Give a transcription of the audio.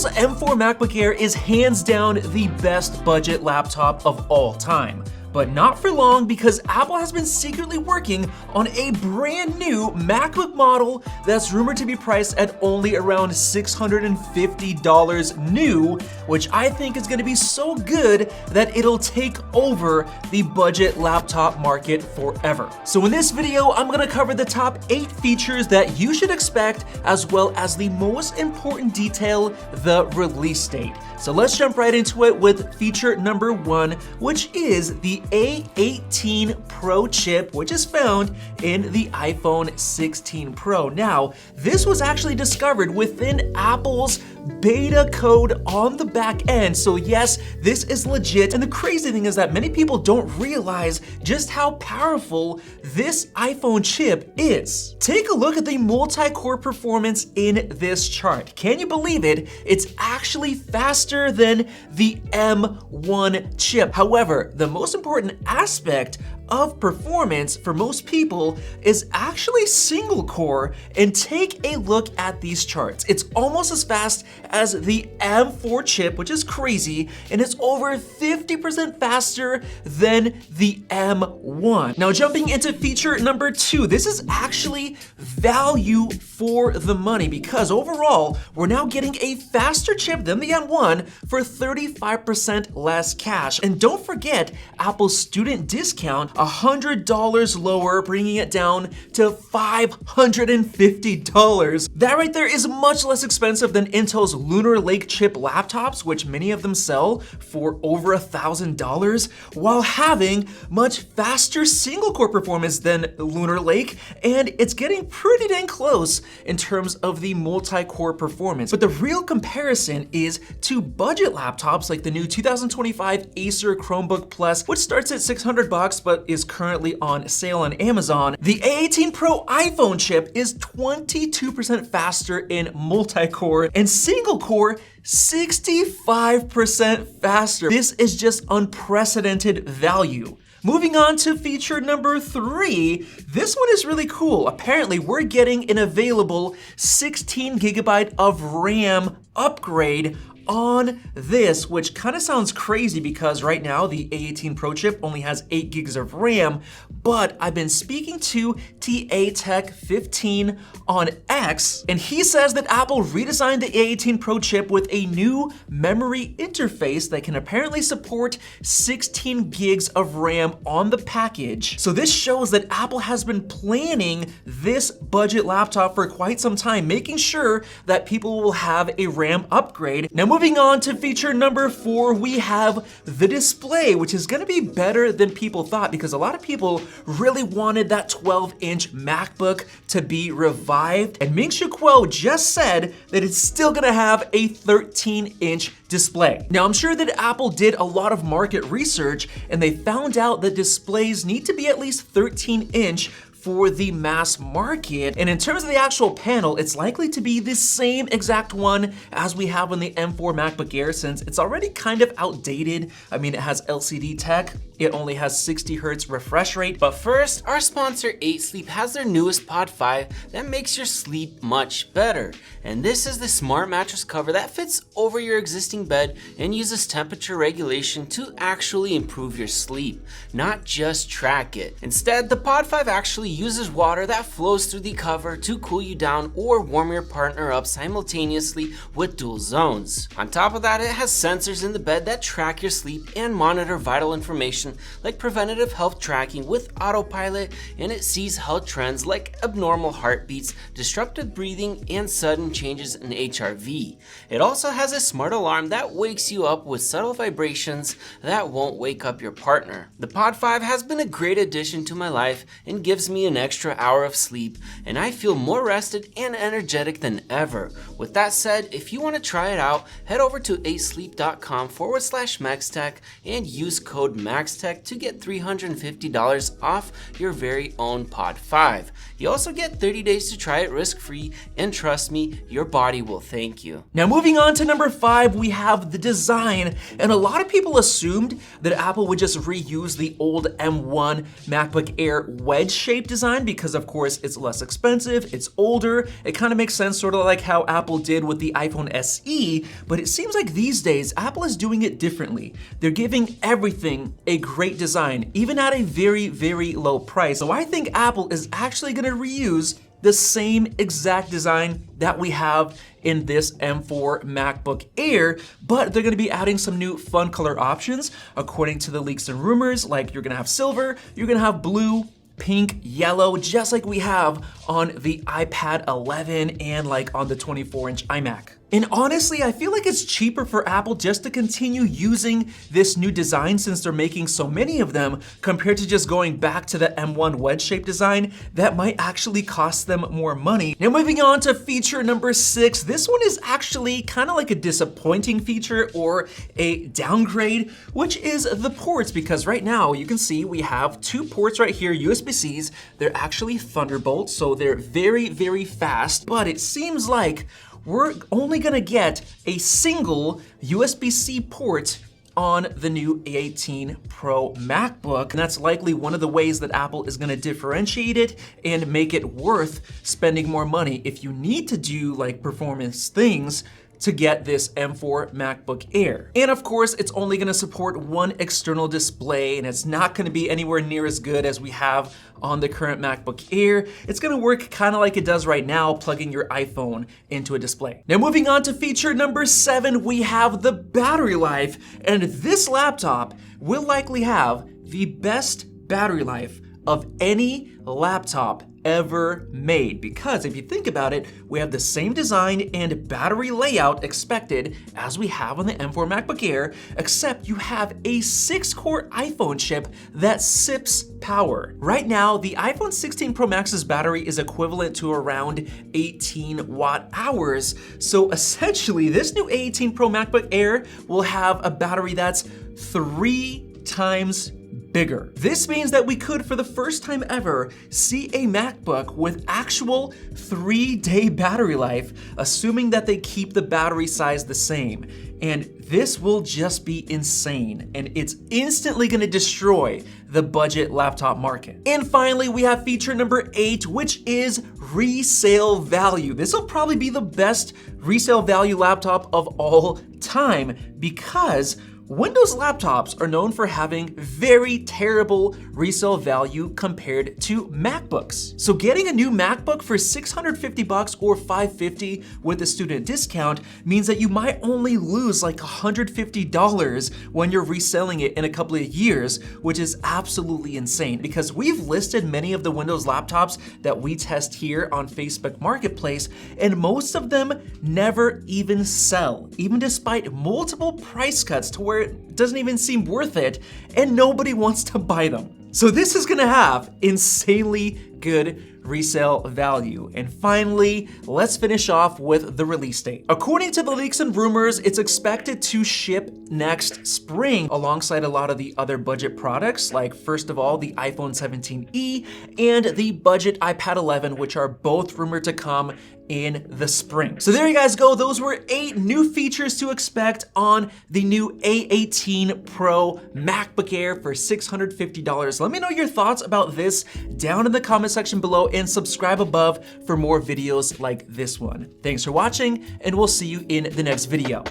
Apple's M4 MacBook Air is hands down the best budget laptop of all time. But not for long, because Apple has been secretly working on a brand new MacBook model that's rumored to be priced at only around $650 new, which I think is gonna be so good that it'll take over the budget laptop market forever. So in this video, I'm gonna cover the top 8 features that you should expect, as well as the most important detail, the release date. So let's jump right into it with feature number 1, which is the A18 Pro chip, which is found in the iPhone 16 Pro. Now, this was actually discovered within Apple's beta code on the back end. So yes, this is legit. And the crazy thing is that many people don't realize just how powerful this iPhone chip is. Take a look at the multi-core performance in this chart. Can you believe it? It's actually faster than the M1 chip. However, the most important aspect of performance for most people is actually single core, and take a look at these charts. It's almost as fast as the M4 chip, which is crazy, and it's over 50% faster than the M1. Now jumping into feature number 2, this is actually value for the money, because overall, we're now getting a faster chip than the M1 for 35% less cash. And don't forget Apple's student discount, $100 lower, bringing it down to $550. That right there is much less expensive than Intel's Lunar Lake chip laptops, which many of them sell for over $1,000, while having much faster single core performance than Lunar Lake, and it's getting pretty dang close in terms of the multi-core performance. But the real comparison is to budget laptops like the new 2025 Acer Chromebook Plus, which starts at $600 but is currently on sale on Amazon. The A18 Pro iPhone chip is 22% faster in multi-core, and single core 65% faster. This is just unprecedented value. Moving on to feature number 3, this one is really cool. Apparently, we're getting an available 16GB of RAM upgrade on this, which kind of sounds crazy because right now the A18 Pro chip only has 8 gigs of RAM, but I've been speaking to TA Tech 15 on X, and he says that Apple redesigned the A18 Pro chip with a new memory interface that can apparently support 16 gigs of RAM on the package. So this shows that Apple has been planning this budget laptop for quite some time, making sure that people will have a RAM upgrade. Now moving on to feature number 4, we have the display, which is gonna be better than people thought, because a lot of people really wanted that 12-inch MacBook to be revived. And Ming-Chi Kuo just said that it's still gonna have a 13-inch display. Now, I'm sure that Apple did a lot of market research, and they found out that displays need to be at least 13-inch for the mass market. And in terms of the actual panel, it's likely to be the same exact one as we have on the M4 MacBook Air, since it's already kind of outdated. I mean, it has LCD tech, it only has 60 Hz refresh rate. But first, our sponsor 8 Sleep has their newest Pod 5 that makes your sleep much better. And this is the smart mattress cover that fits over your existing bed and uses temperature regulation to actually improve your sleep, not just track it. Instead, the Pod 5 actually uses water that flows through the cover to cool you down or warm your partner up simultaneously with dual zones. On top of that, it has sensors in the bed that track your sleep and monitor vital information like preventative health tracking with autopilot, and it sees health trends like abnormal heartbeats, disrupted breathing, and sudden changes in HRV. It also has a smart alarm that wakes you up with subtle vibrations that won't wake up your partner. The Pod 5 has been a great addition to my life and gives me an extra hour of sleep, and I feel more rested and energetic than ever. With that said, if you want to try it out, head over to 8sleep.com/MaxTech and use code MaxTech Tech to get $350 off your very own Pod 5. You also get 30 days to try it risk-free, and trust me, your body will thank you. Now moving on to number 5, we have the design, and a lot of people assumed that Apple would just reuse the old M1 MacBook Air wedge-shaped design because of course it's less expensive, it's older, it kind of makes sense, sort of like how Apple did with the iPhone SE, but it seems like these days Apple is doing it differently. They're giving everything a great design, even at a very, very low price. So I think Apple is actually gonna reuse the same exact design that we have in this M4 MacBook Air, but they're gonna be adding some new fun color options according to the leaks and rumors, like you're gonna have silver, you're gonna have blue, pink, yellow, just like we have on the iPad 11 and like on the 24-inch iMac. And honestly, I feel like it's cheaper for Apple just to continue using this new design since they're making so many of them compared to just going back to the M1 wedge-shaped design that might actually cost them more money. Now moving on to feature number 6, this one is actually kind of like a disappointing feature or a downgrade, which is the ports, because right now you can see we have 2 ports right here, USB-Cs. They're actually Thunderbolt, so they're very, very fast, but it seems like we're only gonna get a single USB-C port on the new A18 Pro MacBook. And that's likely one of the ways that Apple is gonna differentiate it and make it worth spending more money if you need to do like performance things to get this M4 MacBook Air. And of course, it's only gonna support one external display, and it's not gonna be anywhere near as good as we have on the current MacBook Air. It's gonna work kind of like it does right now, plugging your iPhone into a display. Now moving on to feature number 7, we have the battery life, and this laptop will likely have the best battery life of any laptop ever made, because if you think about it, we have the same design and battery layout expected as we have on the M4 MacBook Air, except you have a 6-core iPhone chip that sips power. Right now, the iPhone 16 Pro Max's battery is equivalent to around 18 watt-hours. So essentially, this new A18 Pro MacBook Air will have a battery that's 3 times bigger. This means that we could, for the first time ever, see a MacBook with actual 3-day battery life, assuming that they keep the battery size the same. And this will just be insane, and it's instantly gonna destroy the budget laptop market. And finally, we have feature number 8, which is resale value. This will probably be the best resale value laptop of all time, because Windows laptops are known for having very terrible resale value compared to MacBooks. So getting a new MacBook for $650 or $550 with a student discount means that you might only lose like $150 when you're reselling it in a couple of years, which is absolutely insane, because we've listed many of the Windows laptops that we test here on Facebook Marketplace, and most of them never even sell, even despite multiple price cuts to where it doesn't even seem worth it, and nobody wants to buy them. So this is gonna have insanely good resale value. And finally, let's finish off with the release date. According to the leaks and rumors, it's expected to ship next spring alongside a lot of the other budget products, like first of all, the iPhone 17e and the budget iPad 11, which are both rumored to come in the spring. So there you guys go. Those were 8 new features to expect on the new A18 Pro MacBook Air for $650. Let me know your thoughts about this down in the comment section below, and subscribe above for more videos like this one. Thanks for watching, and we'll see you in the next video.